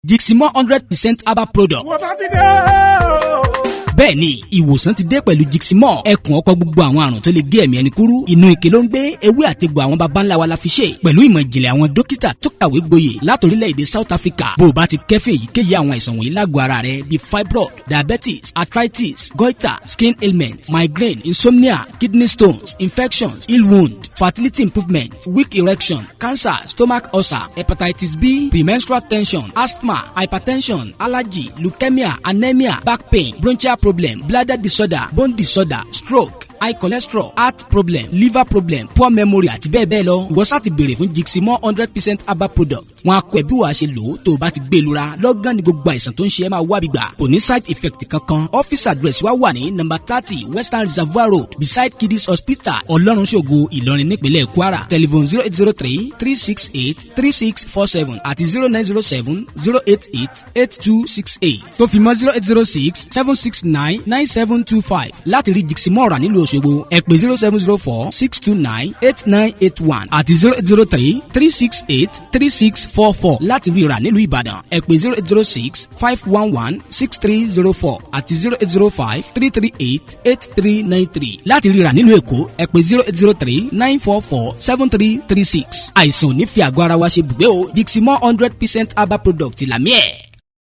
Jigsimur 100% herbal product. Bẹ́ẹ̀ni, ìwòsàn ti dé pẹ̀lú Jigsimur. Ẹkùn ọkọ̀ gbogbo àwọn àrùn tó lè gé ẹ̀mí ẹni kúrú. Inú ike ló ń gbé, ewé àtegbò àwọn baba ńlá wa la fi ṣe. Pẹ̀lú ìmọ̀ ìjìnlẹ̀ àwọn dókítà tó kàwé gboyè látòrílẹ̀-èdè South Africa. Bó o bá ti kẹ́fìn èyíkéyìí àwọn àìsàn wọ̀nyí lágọ̀ọ́ ara rẹ bíi fibroid, diabetes, arthritis, goiter, skin ailment, migraine, insomnia, kidney stones, infections, ill wound, fertility improvement, weak erection, cancer, stomach ulcer, hepatitis B, premenstrual tension, asthma, hypertension, allergy, leukemia, anemia, back pain, bronchial problem, bladder disorder, bone disorder, stroke, high cholesterol, heart problem, liver problem, poor memory àti bẹ́ẹ̀ bẹ́ẹ̀ lọ. Ìwọ sá ti béèrè fún Jigsimur 100% herbal product. Wọ́n á kọ́ ẹ bí wàá ṣe lò ó tó o bá ti gbé e lura. Lọ́gán ni gbogbo àìsàn tó ń ṣe ẹ́ máa wá bí gbà. Kò ní side effect kankan. Office address wa wà ní number 30 Western Reservoir Road beside Kiddies Hospital, Ọlọ́runṣògo, Ìlọrin nípínlẹ̀ Kwara. Telephone 0803-368-3647 àti 0907-088-8268. Tó fi mọ́ 0806-769-9725 láti rí Jigsimur rà nílùú Òṣogbo. Ẹ pè 0704-629-8981 àti 0803-368-3644 láti rí rà nílùú Ìbàdàn. Ẹ pè 0806-511-6304 àti 0805-338-8393 láti rí rà nílùú Èkó. Ẹ pè 0803-944-7336. Àìsàn ò ní fi àgọ́ ara wa ṣe bùgbé o. Jigsimur 100% herbal product làmí ẹ̀.